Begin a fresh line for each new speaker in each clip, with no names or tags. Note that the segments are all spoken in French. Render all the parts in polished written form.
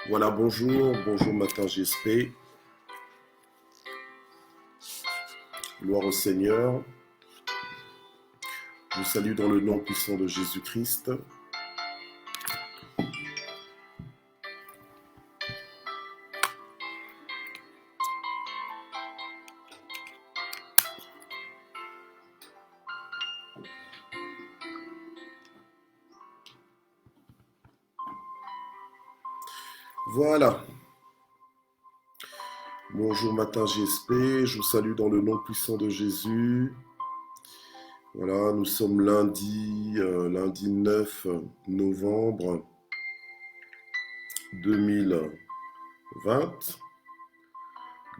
Voilà, bonjour, bonjour matin GSP, gloire au Seigneur. Je vous salue dans le nom puissant de Jésus-Christ. Voilà, bonjour matin GSP, je vous salue dans le nom puissant de Jésus. Voilà, nous sommes lundi 9 novembre 2020.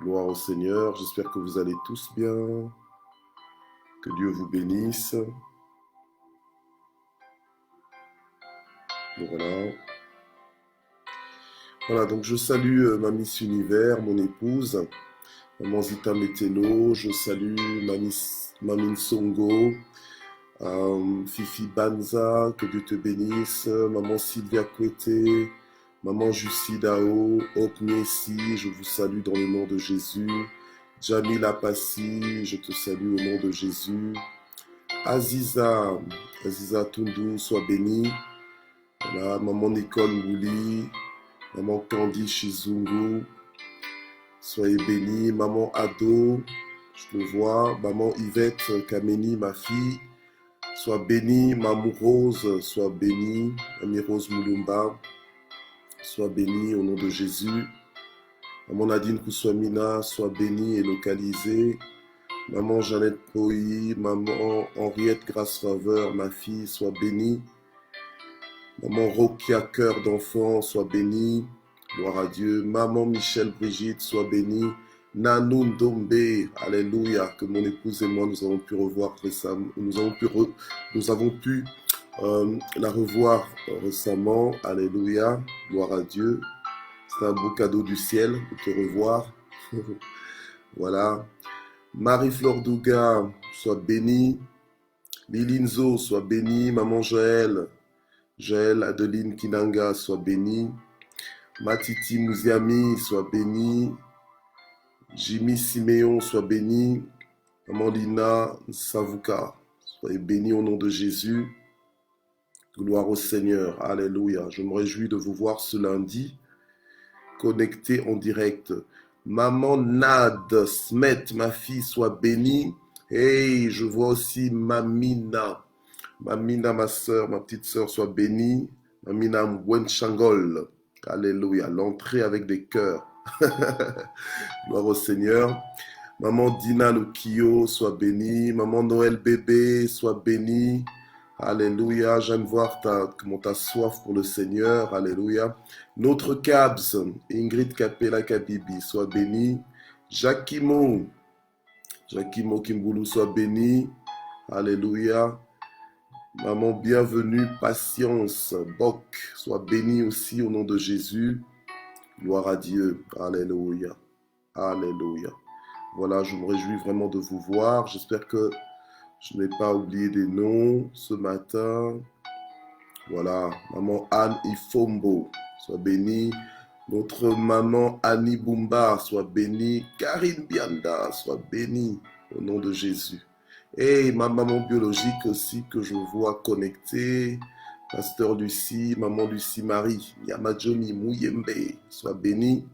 Gloire au Seigneur, j'espère que vous allez tous bien, que Dieu vous bénisse. Voilà. Voilà, donc je salue ma Miss Univers, mon épouse, Maman Zita Metelo, je salue Mamine Songo, Fifi Banza, que Dieu te bénisse, Maman Sylvia Kouete, Maman Jussi Dao, Hope Messi, je vous salue dans le nom de Jésus, Jamila Passi, je te salue au nom de Jésus, Aziza Tundu, sois bénie, voilà, Maman Nicole Mouli, Maman Candy Shizungu, soyez bénie. Maman Ado, je te vois. Maman Yvette Kameni, ma fille, sois bénie. Maman Rose, sois bénie. Mamie Rose Moulumba, sois bénie au nom de Jésus. Maman Nadine Kouswamina, sois bénie et localisée. Maman Jeannette Poyi, Maman Henriette Grace Faveur, ma fille, sois bénie. Maman Rokia Cœur d'enfant, sois bénie. Gloire à Dieu. Maman Michel Brigitte, sois bénie. Nanoun Dombe, alléluia, que mon épouse et moi nous avons pu revoir récemment. Nous avons pu la revoir récemment. Alléluia, gloire à Dieu. C'est un beau cadeau du ciel de te revoir. Voilà. Marie-Flore Douga, sois bénie. Lilinzo, sois bénie. Maman Joël Adeline Kinanga, sois bénie. Matiti Mouziami, sois bénie. Jimmy Siméon, sois bénie. Maman Lina Savuka, soyez bénie au nom de Jésus. Gloire au Seigneur. Alléluia. Je me réjouis de vous voir ce lundi, connecté en direct. Maman Nad Smet, ma fille, sois bénie. Hey, je vois aussi Mamina. Mamina, ma soeur, ma petite soeur, sois bénie. Mamina Mwenchangol. Alléluia. L'entrée avec des cœurs. Gloire au Seigneur. Maman Dina Lukio, sois bénie. Maman Noël bébé, sois bénie. Alléluia. J'aime voir comment tu as soif pour le Seigneur. Alléluia. Notre Cabs, Ingrid Capella Kabibi, sois bénie. Jacquimo Kimboulou, sois bénie. Alléluia. Maman bienvenue, patience, Bok, sois bénie aussi au nom de Jésus. Gloire à Dieu. Alléluia. Alléluia. Voilà, je me réjouis vraiment de vous voir. J'espère que je n'ai pas oublié des noms ce matin. Voilà, maman Anne Ifombo, sois bénie. Notre maman Annie Bumba, sois bénie. Karine Bianda, sois bénie au nom de Jésus. Et ma maman biologique aussi que je vois connectée. Pasteur Lucie, maman Lucie Marie, Yamadjoni Mouyembe, sois bénie.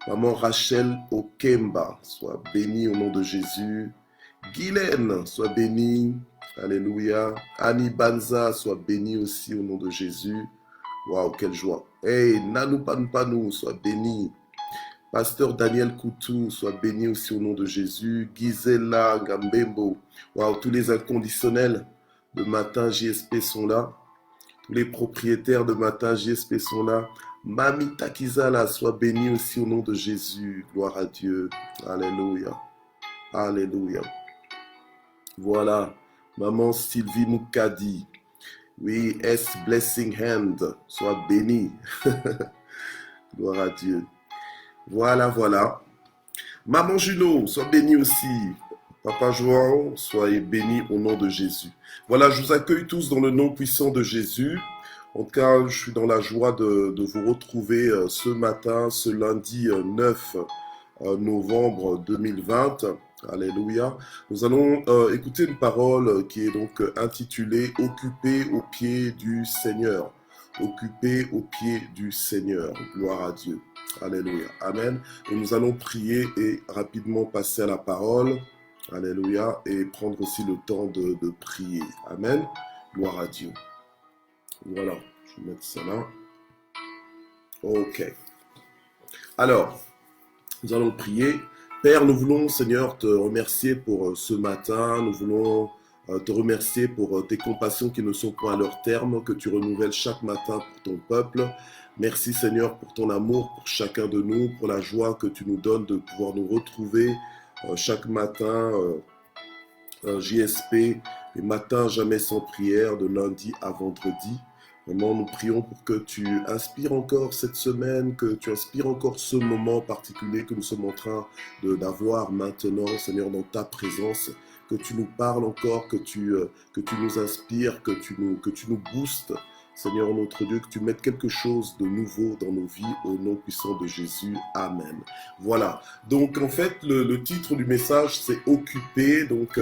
Maman Rachel Okemba, sois bénie au nom de Jésus. Guylaine, sois bénie. Alléluia. Annie Banza, sois bénie aussi au nom de Jésus. Waouh, quelle joie. Hey, Nanou Panou, sois bénie. Pasteur Daniel Koutou, sois béni aussi au nom de Jésus. Gisela Gambembo. Waouh, tous les inconditionnels de Matin JSP sont là. Tous les propriétaires de Matin JSP sont là. Mami Takizala, sois bénie aussi au nom de Jésus. Gloire à Dieu. Alléluia. Alléluia. Voilà. Maman Sylvie Moukadi. Oui, S Blessing Hand. Sois bénie. Gloire à Dieu. Voilà, voilà. Maman Juno, sois bénie aussi. Papa João, soyez bénis au nom de Jésus. Voilà, je vous accueille tous dans le nom puissant de Jésus. En tout cas, je suis dans la joie de vous retrouver ce matin, ce lundi 9 novembre 2020. Alléluia. Nous allons écouter une parole qui est donc intitulée Occupé au pied du Seigneur. Occupé au pied du Seigneur. Gloire à Dieu. Alléluia. Amen. Et nous allons prier et rapidement passer à la parole. Alléluia. Et prendre aussi le temps de prier. Amen. Gloire à Dieu. Voilà, je vais mettre ça là. Ok. Alors, nous allons prier. Père, nous voulons, Seigneur, te remercier pour ce matin. Nous voulons te remercier pour tes compassions qui ne sont point à leur terme, que tu renouvelles chaque matin pour ton peuple. Merci, Seigneur, pour ton amour pour chacun de nous, pour la joie que tu nous donnes de pouvoir nous retrouver chaque matin. JSP, les matins jamais sans prière, de lundi à vendredi. Vraiment, nous prions pour que tu inspires encore cette semaine, que tu inspires encore ce moment particulier que nous sommes en train d'avoir maintenant, Seigneur, dans ta présence, que tu nous parles encore, que tu nous inspires, que tu nous boostes, Seigneur notre Dieu, que tu mettes quelque chose de nouveau dans nos vies, au nom puissant de Jésus. Amen. Voilà. Donc, en fait, le titre du message, c'est « Occupé », donc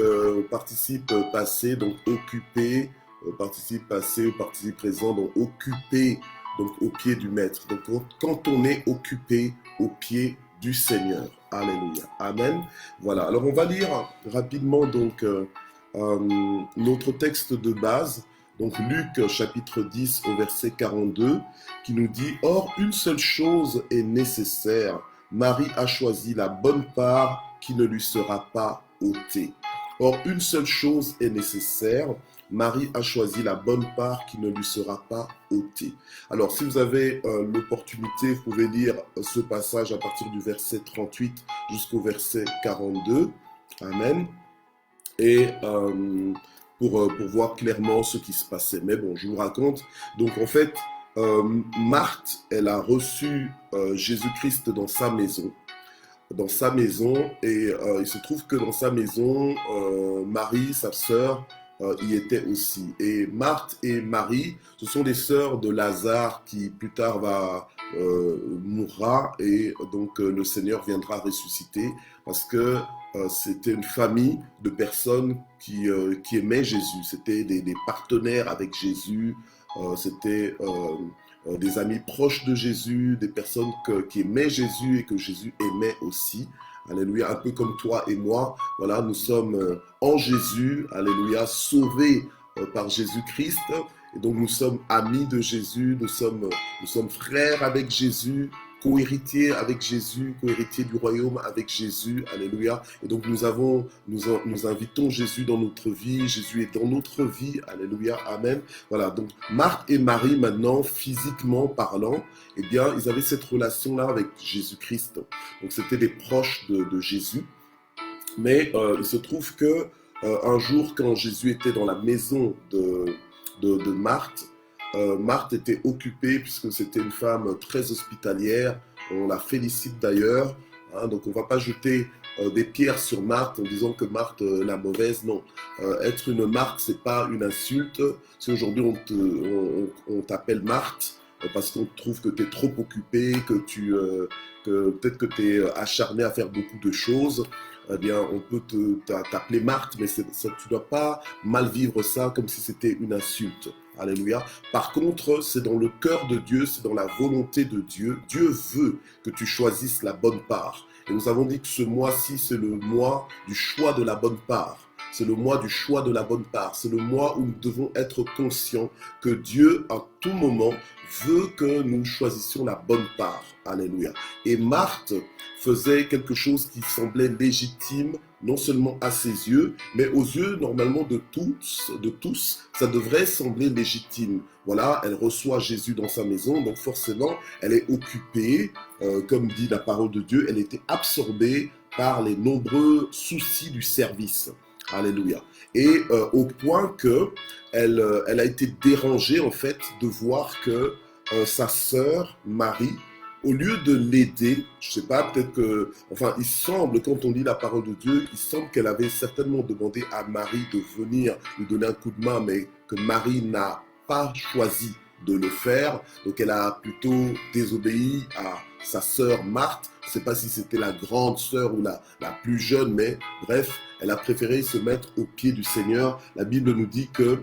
participe passé, donc « Occupé », participe passé ou participe présent, donc « Occupé », donc au pied du Maître. Donc, quand on est occupé au pied du Seigneur. Alléluia. Amen. Voilà. Alors, on va lire rapidement donc notre texte de base. Donc Luc chapitre 10 au verset 42 qui nous dit « Or, une seule chose est nécessaire. Marie a choisi la bonne part qui ne lui sera pas ôtée. » Or, une seule chose est nécessaire. Marie a choisi la bonne part qui ne lui sera pas ôtée. Alors, si vous avez l'opportunité, vous pouvez lire ce passage à partir du verset 38 jusqu'au verset 42. Amen. Et pour voir clairement ce qui se passait. Mais bon, je vous raconte. Donc en fait, Marthe, elle a reçu Jésus-Christ dans sa maison. Et il se trouve que dans sa maison, Marie, sa sœur, y était aussi. Et Marthe et Marie, ce sont des sœurs de Lazare qui plus tard mourra et donc le Seigneur viendra ressusciter parce que c'était une famille de personnes qui aimaient Jésus. C'était des partenaires avec Jésus, c'était des amis proches de Jésus, des personnes qui aimaient Jésus et que Jésus aimait aussi. Alléluia, un peu comme toi et moi. Voilà, nous sommes en Jésus, alléluia, sauvés par Jésus-Christ. Et donc nous sommes amis de Jésus, nous sommes frères avec Jésus, co-héritiers avec Jésus, co-héritiers du royaume avec Jésus, alléluia. Et donc nous invitons Jésus dans notre vie, Jésus est dans notre vie, alléluia, amen. Voilà, donc Marthe et Marie maintenant, physiquement parlant, eh bien, ils avaient cette relation-là avec Jésus-Christ. Donc c'était des proches de Jésus. Mais il se trouve que un jour, quand Jésus était dans la maison de Marthe, Marthe était occupée puisque c'était une femme très hospitalière. On la félicite d'ailleurs. Hein, donc on ne va pas jeter des pierres sur Marthe en disant que Marthe est la mauvaise. Non, être une Marthe, c'est pas une insulte. Si aujourd'hui on t'appelle Marthe parce qu'on trouve que tu es trop occupée, que peut-être que tu es acharné à faire beaucoup de choses, eh bien, on peut t'appeler Marthe, mais tu ne dois pas mal vivre ça comme si c'était une insulte. Alléluia. Par contre, c'est dans le cœur de Dieu, c'est dans la volonté de Dieu. Dieu veut que tu choisisses la bonne part. Et nous avons dit que ce mois-ci, c'est le mois du choix de la bonne part. C'est le mois du choix de la bonne part. C'est le mois où nous devons être conscients que Dieu, à tout moment, veut que nous choisissions la bonne part. Alléluia. Et Marthe faisait quelque chose qui semblait légitime, non seulement à ses yeux, mais aux yeux normalement de tous, ça devrait sembler légitime. Voilà, elle reçoit Jésus dans sa maison, donc forcément, elle est occupée, comme dit la parole de Dieu, elle était absorbée par les nombreux soucis du service. Alléluia. Et au point que elle a été dérangée en fait de voir que sa sœur Marie, au lieu de l'aider, je ne sais pas, peut-être que, enfin, il semble, quand on lit la parole de Dieu, il semble qu'elle avait certainement demandé à Marie de venir lui donner un coup de main, mais que Marie n'a pas choisi de le faire. Donc elle a plutôt désobéi à sa sœur Marthe. Je ne sais pas si c'était la grande sœur ou la plus jeune, mais bref, elle a préféré se mettre aux pieds du Seigneur. La Bible nous dit que,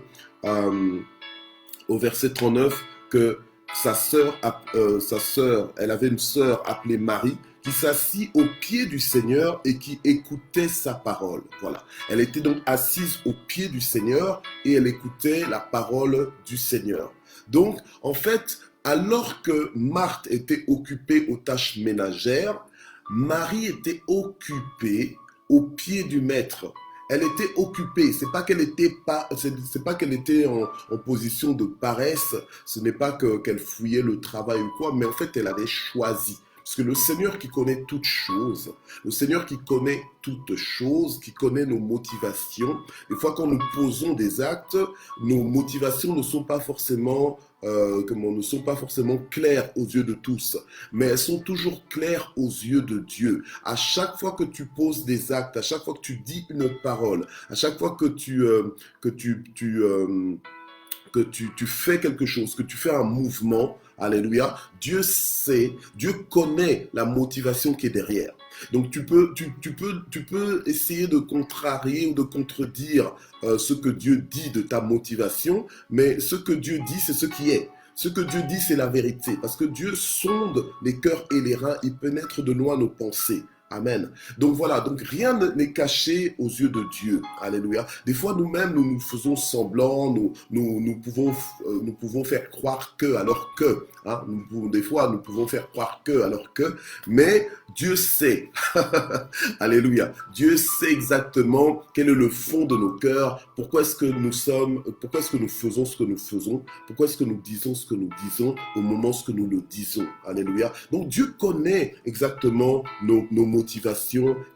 au verset 39, que sa sœur, elle avait une sœur appelée Marie, qui s'assit aux pieds du Seigneur et qui écoutait sa parole. Voilà. Elle était donc assise aux pieds du Seigneur et elle écoutait la parole du Seigneur. Donc, en fait, alors que Marthe était occupée aux tâches ménagères, Marie était occupée aux pieds du Maître. Elle était occupée. C'est pas qu'elle était en position de paresse. Ce n'est pas qu'elle fouillait le travail ou quoi, mais en fait, elle avait choisi. Parce que le Seigneur qui connaît toutes choses, le Seigneur qui connaît toutes choses, qui connaît nos motivations, des fois quand nous posons des actes, nos motivations ne sont pas forcément claires aux yeux de tous, mais elles sont toujours claires aux yeux de Dieu. À chaque fois que tu poses des actes, à chaque fois que tu dis une parole, à chaque fois que tu fais quelque chose, que tu fais un mouvement, alléluia, Dieu sait, Dieu connaît la motivation qui est derrière. Donc tu peux essayer de contrarier ou de contredire ce que Dieu dit de ta motivation, mais ce que Dieu dit, c'est ce qui est. Ce que Dieu dit, c'est la vérité, parce que Dieu sonde les cœurs et les reins, il pénètre de loin nos pensées. Amen. Donc voilà, donc rien n'est caché aux yeux de Dieu. Alléluia. Des fois, nous-mêmes, nous faisons semblant, nous pouvons faire croire que, alors que. Hein, des fois, nous pouvons faire croire que, alors que. Mais Dieu sait. Alléluia. Dieu sait exactement quel est le fond de nos cœurs. Pourquoi est-ce que nous faisons ce que nous faisons? Pourquoi est-ce que nous disons ce que nous disons au moment où nous le disons? Alléluia. Donc Dieu connaît exactement nos motivations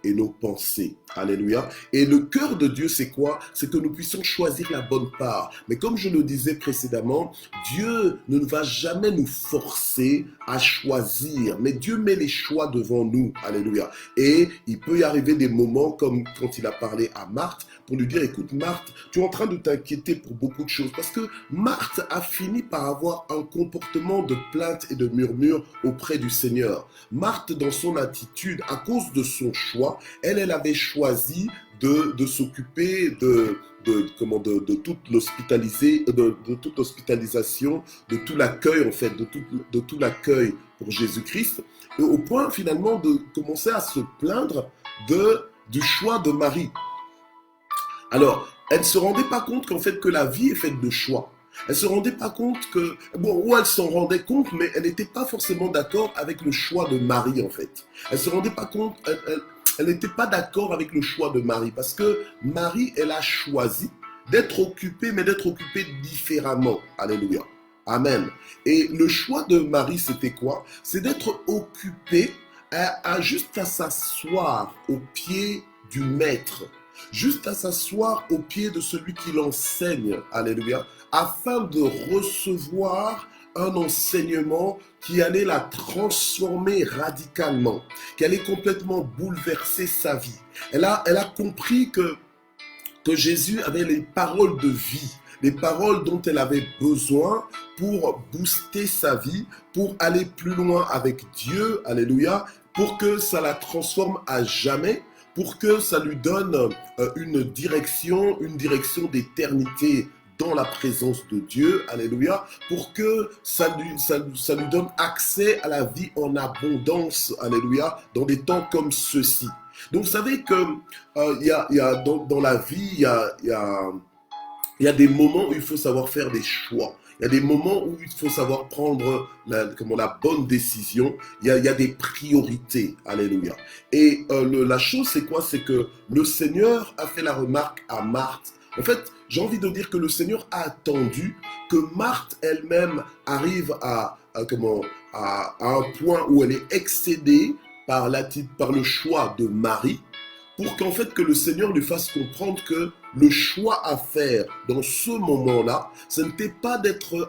et nos pensées. Alléluia. Et le cœur de Dieu, c'est quoi? C'est que nous puissions choisir la bonne part. Mais comme je le disais précédemment, Dieu ne va jamais nous forcer à choisir. Mais Dieu met les choix devant nous. Alléluia. Et il peut y arriver des moments comme quand il a parlé à Marthe pour lui dire, écoute Marthe, tu es en train de t'inquiéter pour beaucoup de choses. Parce que Marthe a fini par avoir un comportement de plainte et de murmure auprès du Seigneur. Marthe, dans son attitude, à cause de son choix, elle avait choisi de s'occuper de toute l'hospitalisation, de tout l'accueil en fait, de tout l'accueil pour Jésus-Christ, et au point finalement de commencer à se plaindre du choix de Marie. Alors, elle ne se rendait pas compte qu'en fait que la vie est faite de choix. Elle se rendait pas compte que, ou elle s'en rendait compte, mais elle n'était pas forcément d'accord avec le choix de Marie en fait. Elle se rendait pas compte, elle n'était pas d'accord avec le choix de Marie, parce que Marie, elle a choisi d'être occupée, mais d'être occupée différemment. Alléluia. Amen. Et le choix de Marie, c'était quoi? C'est d'être occupée juste à s'asseoir au pied du Maître, juste à s'asseoir au pied de celui qui l'enseigne. Alléluia. Afin de recevoir un enseignement qui allait la transformer radicalement, qui allait complètement bouleverser sa vie. Elle a compris que Jésus avait les paroles de vie, les paroles dont elle avait besoin pour booster sa vie, pour aller plus loin avec Dieu, alléluia, pour que ça la transforme à jamais, pour que ça lui donne une direction d'éternité dans la présence de Dieu, alléluia, pour que ça lui donne accès à la vie en abondance, alléluia, dans des temps comme ceux-ci. Donc vous savez que dans la vie, il y a des moments où il faut savoir faire des choix. Il y a des moments où il faut savoir prendre la bonne décision. Il y a des priorités. Alléluia. Et la chose, c'est quoi? C'est que le Seigneur a fait la remarque à Marthe. En fait, j'ai envie de dire que le Seigneur a attendu que Marthe elle-même arrive à un point où elle est excédée par le choix de Marie, pour qu'en fait que le Seigneur lui fasse comprendre que le choix à faire dans ce moment-là, ce n'était pas d'être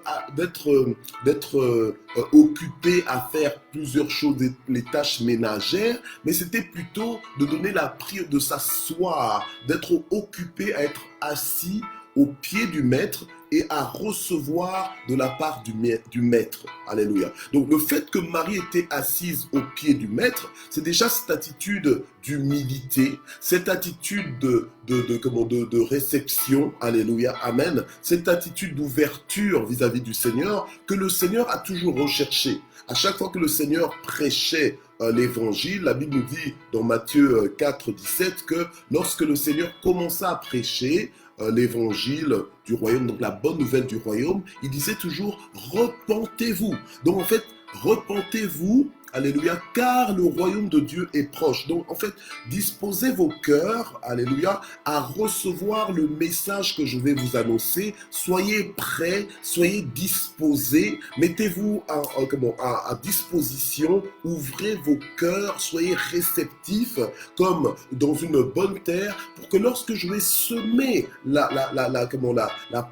occupé à faire plusieurs choses, les tâches ménagères, mais c'était plutôt de donner la prière, de s'asseoir, d'être occupé à être assis au pied du Maître et à recevoir de la part du maître. Alléluia. Donc le fait que Marie était assise au pied du maître, c'est déjà cette attitude d'humilité, cette attitude de réception, alléluia, amen, cette attitude d'ouverture vis-à-vis du Seigneur que le Seigneur a toujours recherché. À chaque fois que le Seigneur prêchait l'évangile, la Bible nous dit dans Matthieu 4, 17 que lorsque le Seigneur commença à prêcher l'évangile du royaume, donc la bonne nouvelle du royaume, il disait toujours repentez-vous. Donc en fait, repentez-vous, alléluia, car le royaume de Dieu est proche. Donc en fait, disposez vos cœurs, alléluia, à recevoir le message que je vais vous annoncer. Soyez prêts, soyez disposés, mettez-vous à disposition, ouvrez vos cœurs, soyez réceptifs comme dans une bonne terre pour que lorsque je vais semer la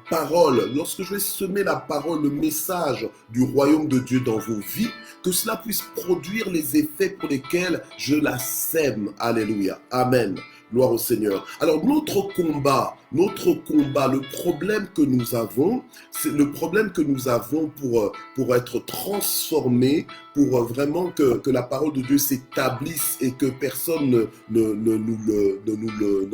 parole, lorsque je vais semer la parole, le message du royaume de Dieu dans vos vies, que cela puisse produire les effets pour lesquels je la sème. Alléluia. Amen. Gloire au Seigneur. Alors notre combat, le problème que nous avons, c'est le problème que nous avons pour être transformés, pour vraiment que la parole de Dieu s'établisse et que personne ne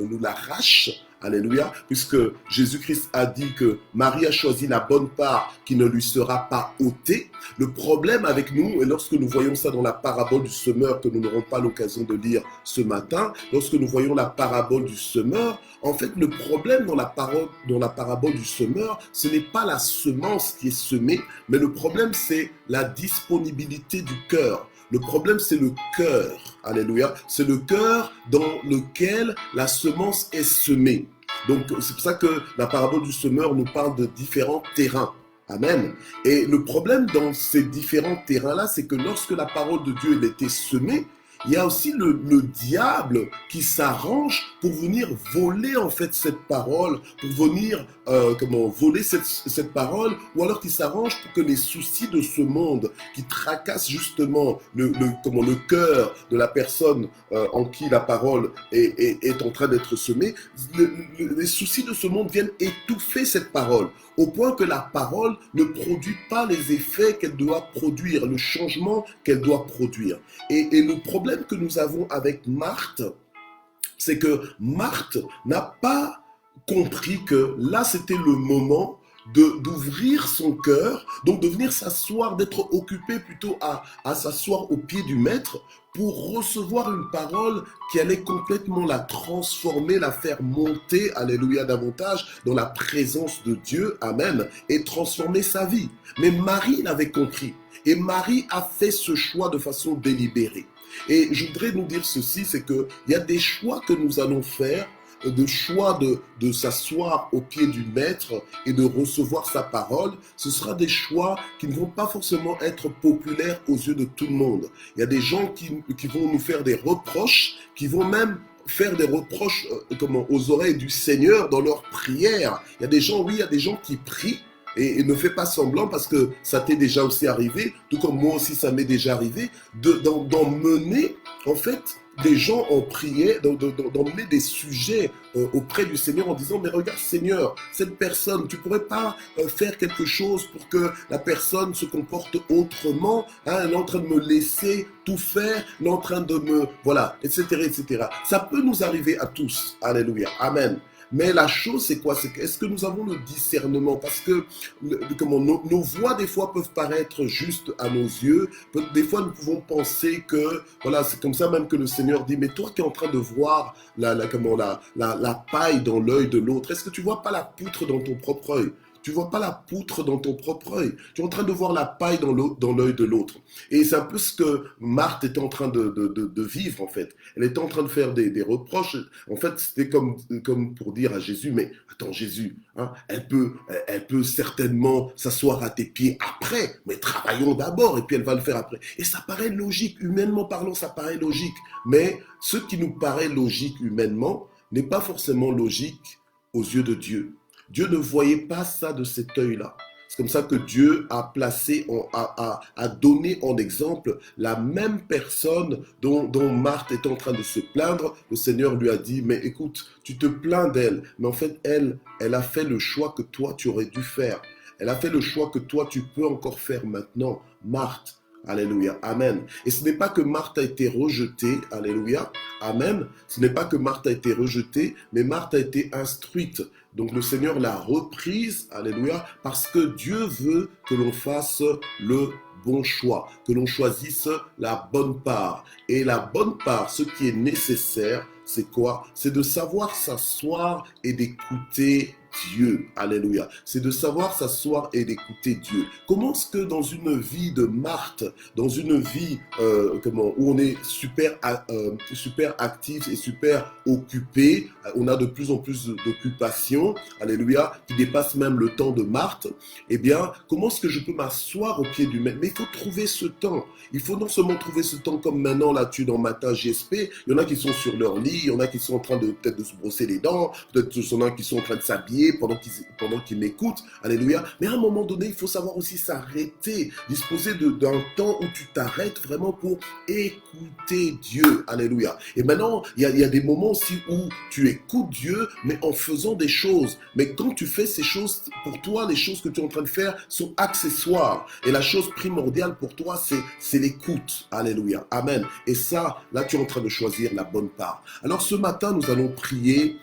nous l'arrache. Alléluia, puisque Jésus-Christ a dit que Marie a choisi la bonne part qui ne lui sera pas ôtée. Le problème avec nous, et lorsque nous voyons ça dans la parabole du semeur que nous n'aurons pas l'occasion de lire ce matin, lorsque nous voyons la parabole du semeur, en fait le problème dans la parabole du semeur, ce n'est pas la semence qui est semée, mais le problème c'est la disponibilité du cœur. Le problème, c'est le cœur. Alléluia. C'est le cœur dans lequel la semence est semée. Donc, c'est pour ça que la parabole du semeur nous parle de différents terrains. Amen. Et le problème dans ces différents terrains-là, c'est que lorsque la parole de Dieu était semée, il y a aussi le diable qui s'arrange pour venir voler en fait cette parole, pour venir voler cette parole, ou alors qui s'arrange pour que les soucis de ce monde qui tracassent justement le cœur de la personne en qui la parole est en train d'être semée, les soucis de ce monde viennent étouffer cette parole, au point que la parole ne produit pas les effets qu'elle doit produire, le changement qu'elle doit produire. Et le problème que nous avons avec Marthe, c'est que Marthe n'a pas compris que là, c'était le moment d'ouvrir son cœur, donc de venir s'asseoir, d'être occupé plutôt à s'asseoir au pied du maître pour recevoir une parole qui allait complètement la transformer, la faire monter, alléluia, davantage dans la présence de Dieu, amen, et transformer sa vie. Mais Marie l'avait compris, et Marie a fait ce choix de façon délibérée. Et je voudrais nous dire ceci, c'est qu'il y a des choix que nous allons faire, de choix de s'asseoir au pied du maître et de recevoir sa parole. Ce sera des choix qui ne vont pas forcément être populaires aux yeux de tout le monde. Il y a des gens qui vont nous faire des reproches, qui vont même faire des reproches aux oreilles du Seigneur dans leurs prières. Il y a des gens, oui, il y a des gens qui prient, et ne fais pas semblant parce que ça t'est déjà aussi arrivé, tout comme moi aussi ça m'est déjà arrivé, d'emmener en fait des gens en prière, d'emmener des sujets auprès du Seigneur en disant mais regarde Seigneur, cette personne, tu pourrais pas faire quelque chose pour que la personne se comporte autrement, hein, elle est en train de me laisser tout faire, elle est en train de me, voilà, etc., etc. Ça peut nous arriver à tous, alléluia, amen. Mais la chose, c'est quoi? C'est est-ce que nous avons le discernement? Parce que nos voix, des fois, peuvent paraître justes à nos yeux. Des fois, nous pouvons penser que, voilà, c'est comme ça même que le Seigneur dit, mais toi qui es en train de voir la paille dans l'œil de l'autre, est-ce que tu vois pas la poutre dans ton propre œil? Tu vois pas la poutre dans ton propre œil. Tu es en train de voir la paille dans l'œil de l'autre. Et c'est un peu ce que Marthe était en train de vivre, en fait. Elle était en train de faire des reproches. En fait, c'était comme pour dire à Jésus, mais attends, Jésus, hein, elle peut certainement s'asseoir à tes pieds après, mais travaillons d'abord, et puis elle va le faire après. Et ça paraît logique, humainement parlant, ça paraît logique. Mais ce qui nous paraît logique humainement n'est pas forcément logique aux yeux de Dieu. Dieu ne voyait pas ça de cet œil-là. C'est comme ça que Dieu a placé, a donné en exemple la même personne dont Marthe est en train de se plaindre. Le Seigneur lui a dit, mais écoute, tu te plains d'elle, mais en fait, elle a fait le choix que toi, tu aurais dû faire. Elle a fait le choix que toi, tu peux encore faire maintenant, Marthe. Alléluia, Amen. Et ce n'est pas que Marthe a été rejetée, Alléluia, Amen. Ce n'est pas que Marthe a été rejetée, mais Marthe a été instruite. Donc le Seigneur l'a reprise, Alléluia, parce que Dieu veut que l'on fasse le bon choix, que l'on choisisse la bonne part. Et la bonne part, ce qui est nécessaire, c'est quoi? C'est de savoir s'asseoir et d'écouter Dieu. Alléluia. C'est de savoir s'asseoir et d'écouter Dieu. Comment est-ce que dans une vie de Marthe, dans une vie où on est super actif et super occupé, on a de plus en plus d'occupations, alléluia, qui dépassent même le temps de Marthe, eh bien, comment est-ce que je peux m'asseoir au pied du maître? Mais il faut trouver ce temps. Il faut non seulement trouver ce temps comme maintenant, là, tu dans Matin GSP, il y en a qui sont sur leur lit, il y en a qui sont en train de peut-être de se brosser les dents, peut-être il y en a qui sont en train de s'habiller pendant qu'ils m'écoutent, alléluia. Mais à un moment donné, il faut savoir aussi s'arrêter, disposer d'un temps où tu t'arrêtes vraiment pour écouter Dieu, alléluia. Et maintenant, il y a des moments aussi où tu écoutes Dieu, mais en faisant des choses. Mais quand tu fais ces choses, pour toi, les choses que tu es en train de faire sont accessoires. Et la chose primordiale pour toi, c'est l'écoute, alléluia, amen. Et ça, là, tu es en train de choisir la bonne part. Alors ce matin, nous allons prier,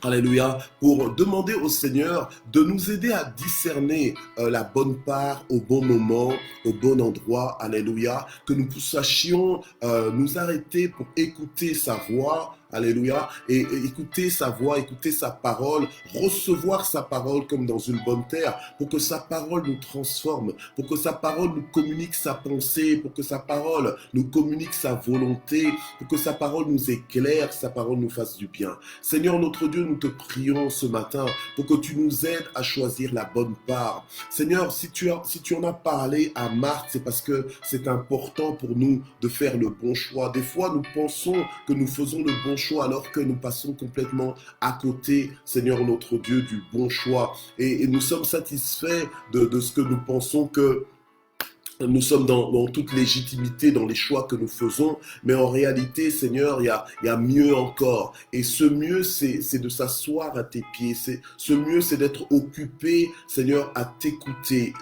alléluia, pour demander au Seigneur de nous aider à discerner la bonne part au bon moment, au bon endroit, alléluia, que nous sachions nous arrêter pour écouter sa voix, alléluia, et écouter sa voix, écouter sa parole, recevoir sa parole comme dans une bonne terre, pour que sa parole nous transforme, pour que sa parole nous communique sa pensée, pour que sa parole nous communique sa volonté, pour que sa parole nous éclaire, sa parole nous fasse du bien. Seigneur notre Dieu, nous te prions ce matin pour que tu nous aides à choisir la bonne part. Seigneur, si tu en as parlé à Marthe, c'est parce que c'est important pour nous de faire le bon choix. Des fois, nous pensons que nous faisons le bon choix alors que nous passons complètement à côté, Seigneur notre Dieu, du bon choix. Et nous sommes satisfaits de ce que nous pensons que nous sommes dans toute légitimité dans les choix que nous faisons, mais en réalité, Seigneur, il y a mieux encore. Et ce mieux, c'est de s'asseoir à tes pieds. Ce mieux, c'est d'être occupé, Seigneur, à t'écouter,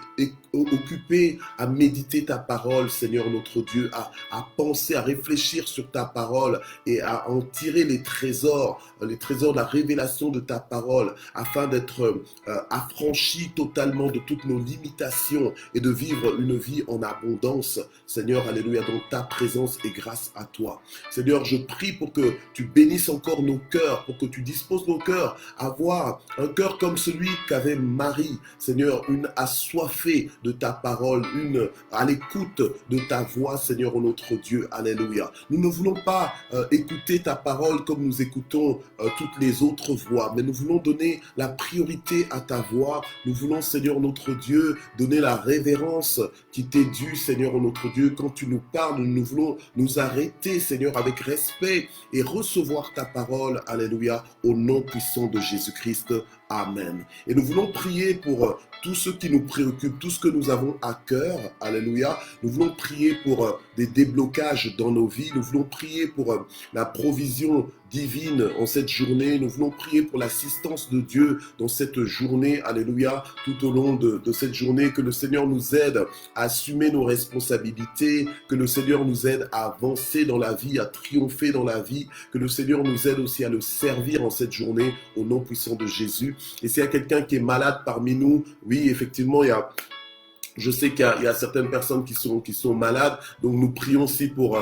occupé à méditer ta parole, Seigneur notre Dieu, à penser, à réfléchir sur ta parole et à en tirer les trésors de la révélation de ta parole, afin d'être affranchi totalement de toutes nos limitations et de vivre une vie en abondance, Seigneur, alléluia, dans ta présence et grâce à toi. Seigneur, je prie pour que tu bénisses encore nos cœurs, pour que tu disposes nos cœurs à avoir un cœur comme celui qu'avait Marie, Seigneur, une assoiffée de ta parole, une à l'écoute de ta voix, Seigneur, notre Dieu, alléluia. Nous ne voulons pas écouter ta parole comme nous écoutons toutes les autres voix, mais nous voulons donner la priorité à ta voix. Nous voulons, Seigneur, notre Dieu, donner la révérence qui t'est due, Seigneur, notre Dieu. Quand tu nous parles, nous voulons nous arrêter, Seigneur, avec respect et recevoir ta parole, alléluia, au nom puissant de Jésus-Christ. Amen. Et nous voulons prier pour tout ce qui nous préoccupe, tout ce que nous avons à cœur, alléluia. Nous voulons prier pour des déblocages dans nos vies. Nous voulons prier pour la provision divine en cette journée. Nous voulons prier pour l'assistance de Dieu dans cette journée, alléluia, tout au long de cette journée. Que le Seigneur nous aide à assumer nos responsabilités, que le Seigneur nous aide à avancer dans la vie, à triompher dans la vie, que le Seigneur nous aide aussi à le servir en cette journée, au nom puissant de Jésus. Et s'il y a quelqu'un qui est malade parmi nous, oui, effectivement, je sais qu'il y a certaines personnes qui sont malades, donc nous prions aussi pour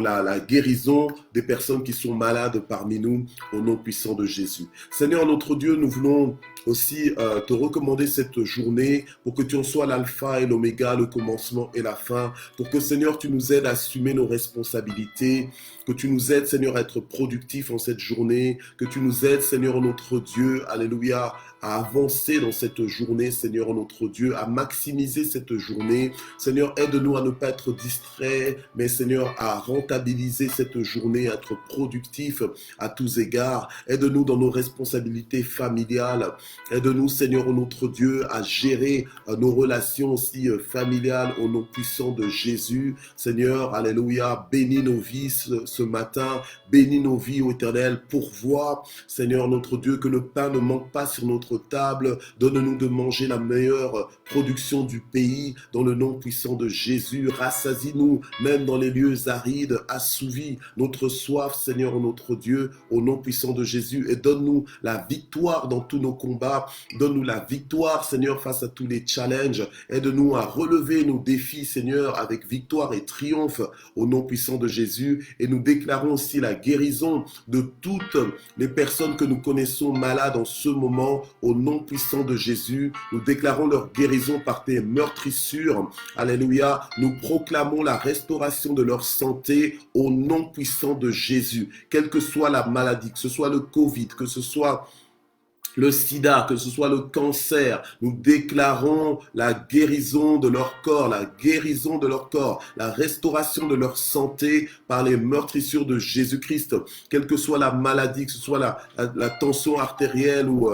la guérison des personnes qui sont malades parmi nous, au nom puissant de Jésus. Seigneur notre Dieu, nous voulons aussi te recommander cette journée pour que tu en sois l'alpha et l'oméga, le commencement et la fin, pour que Seigneur tu nous aides à assumer nos responsabilités, que tu nous aides Seigneur à être productifs en cette journée, que tu nous aides Seigneur notre Dieu, alléluia, à avancer dans cette journée, Seigneur notre Dieu, à maximiser cette journée. Seigneur, aide-nous à ne pas être distraits, mais Seigneur, à rendre rentabiliser cette journée, être productif à tous égards. Aide-nous dans nos responsabilités familiales. Aide-nous, Seigneur, notre Dieu, à gérer nos relations aussi familiales au nom puissant de Jésus. Seigneur, alléluia, bénis nos vies ce matin. Bénis nos vies, ô Éternel, pourvois, Seigneur, notre Dieu, que le pain ne manque pas sur notre table. Donne-nous de manger la meilleure production du pays dans le nom puissant de Jésus. Rassasie-nous, même dans les lieux arides, assouvis notre soif, Seigneur, notre Dieu, au nom puissant de Jésus. Et donne-nous la victoire dans tous nos combats. Donne-nous la victoire, Seigneur, face à tous les challenges. Aide-nous à relever nos défis, Seigneur, avec victoire et triomphe au nom puissant de Jésus. Et nous déclarons aussi la guérison de toutes les personnes que nous connaissons malades en ce moment au nom puissant de Jésus. Nous déclarons leur guérison par tes meurtrissures. Alléluia. Nous proclamons la restauration de leur santé au nom puissant de Jésus. Quelle que soit la maladie, que ce soit le Covid, que ce soit le sida, que ce soit le cancer, nous déclarons la guérison de leur corps, la guérison de leur corps, la restauration de leur santé par les meurtrissures de Jésus-Christ. Quelle que soit la maladie, que ce soit la tension artérielle ou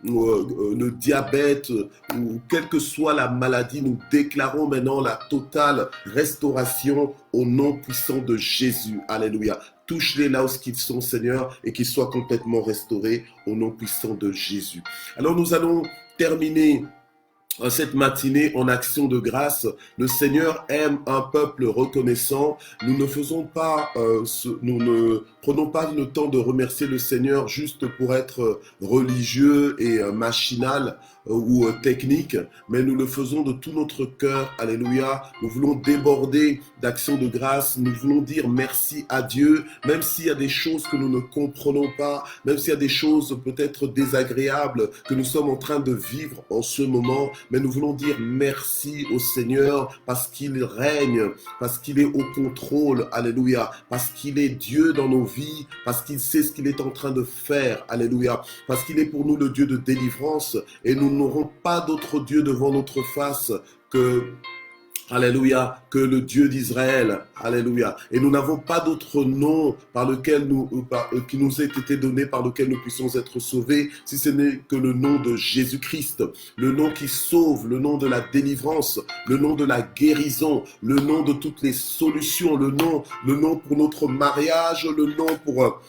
le diabète, ou quelle que soit la maladie, nous déclarons maintenant la totale restauration au nom puissant de Jésus. Alléluia. Touche-les là où ils sont, Seigneur, et qu'ils soient complètement restaurés au nom puissant de Jésus. Alors nous allons terminer cette matinée en action de grâce. Le Seigneur aime un peuple reconnaissant. Nous ne prenons pas le temps de remercier le Seigneur juste pour être religieux et machinal ou technique, mais nous le faisons de tout notre cœur. Alléluia. Nous voulons déborder d'actions de grâce. Nous voulons dire merci à Dieu, même s'il y a des choses que nous ne comprenons pas, même s'il y a des choses peut-être désagréables que nous sommes en train de vivre en ce moment. Mais nous voulons dire merci au Seigneur parce qu'il règne, parce qu'il est au contrôle, alléluia, parce qu'il est Dieu dans nos vies, parce qu'il sait ce qu'il est en train de faire, alléluia, parce qu'il est pour nous le Dieu de délivrance et nous n'aurons pas d'autre Dieu devant notre face que alléluia, que le Dieu d'Israël, alléluia. Et nous n'avons pas d'autre nom qui nous ait été donné par lequel nous puissions être sauvés, si ce n'est que le nom de Jésus-Christ, le nom qui sauve, le nom de la délivrance, le nom de la guérison, le nom de toutes les solutions, le nom pour notre mariage, le nom pour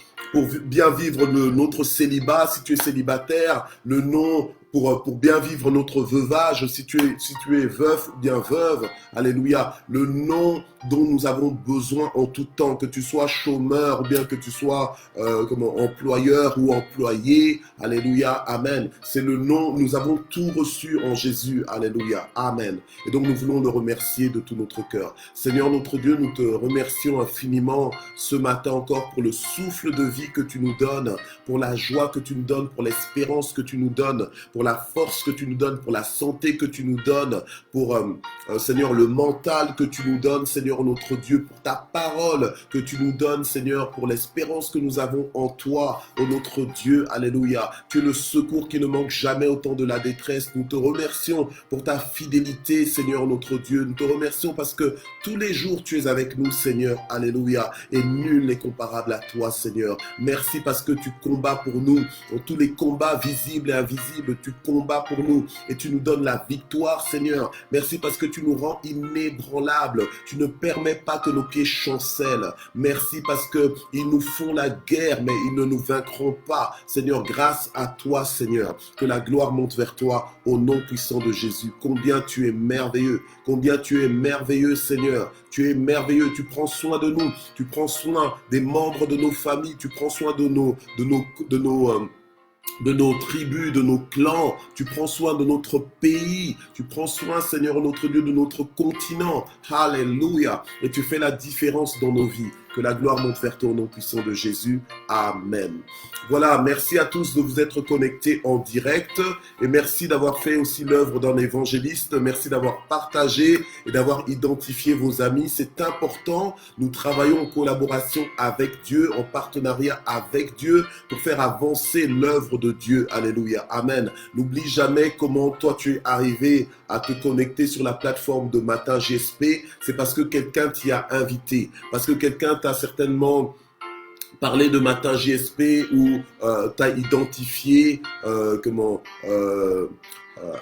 bien vivre notre célibat, si tu es célibataire, le nom pour bien vivre notre veuvage, si tu es veuf ou bien veuve, alléluia, le nom dont nous avons besoin en tout temps, que tu sois chômeur ou bien que tu sois employeur ou employé, alléluia, amen. C'est le nom, nous avons tout reçu en Jésus, alléluia, amen. Et donc nous voulons le remercier de tout notre cœur. Seigneur notre Dieu, nous te remercions infiniment ce matin encore pour le souffle de vie que tu nous donnes, pour la joie que tu nous donnes, pour l'espérance que tu nous donnes, pour la force que tu nous donnes, pour la santé que tu nous donnes, pour, Seigneur, le mental que tu nous donnes, Seigneur notre Dieu, pour ta parole que tu nous donnes, Seigneur, pour l'espérance que nous avons en toi, ô notre Dieu, alléluia. Tu es le secours qui ne manque jamais au temps de la détresse. Nous te remercions pour ta fidélité, Seigneur notre Dieu. Nous te remercions parce que tous les jours tu es avec nous, Seigneur, alléluia, et nul n'est comparable à toi, Seigneur. Merci parce que tu combats pour nous, dans tous les combats visibles et invisibles, tu combats pour nous et tu nous donnes la victoire, Seigneur. Merci parce que tu nous rends inébranlables. Tu ne permets pas que nos pieds chancellent. Merci parce que ils nous font la guerre, mais ils ne nous vaincront pas. Seigneur, grâce à toi, Seigneur, que la gloire monte vers toi au nom puissant de Jésus. Combien tu es merveilleux, combien tu es merveilleux, Seigneur. Tu es merveilleux, tu prends soin de nous, tu prends soin des membres de nos familles, tu prends soin de nos tribus, de nos clans, tu prends soin de notre pays, tu prends soin, Seigneur notre Dieu, de notre continent, alléluia, et tu fais la différence dans nos vies. Que la gloire monte vers toi au nom puissant de Jésus. Amen. Voilà, merci à tous de vous être connectés en direct et merci d'avoir fait aussi l'œuvre d'un évangéliste. Merci d'avoir partagé et d'avoir identifié vos amis. C'est important. Nous travaillons en collaboration avec Dieu, en partenariat avec Dieu pour faire avancer l'œuvre de Dieu. Alléluia. Amen. N'oublie jamais comment toi tu es arrivé à te connecter sur la plateforme de Matin GSP. C'est parce que quelqu'un t'y a invité, parce que quelqu'un tu as certainement parler de matin JSP où tu as identifié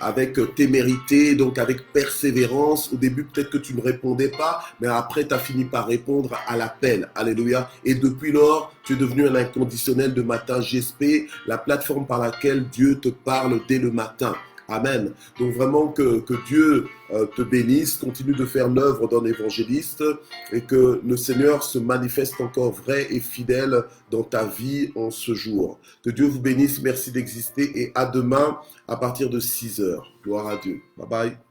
avec témérité, donc avec persévérance. Au début, peut-être que tu ne répondais pas, mais après, tu as fini par répondre à l'appel. Alléluia. Et depuis lors, tu es devenu un inconditionnel de matin JSP, la plateforme par laquelle Dieu te parle dès le matin. Amen. Donc vraiment que Dieu te bénisse, continue de faire l'œuvre d'un évangéliste et que le Seigneur se manifeste encore vrai et fidèle dans ta vie en ce jour. Que Dieu vous bénisse, merci d'exister et à demain à partir de 6 heures. Gloire à Dieu. Bye bye.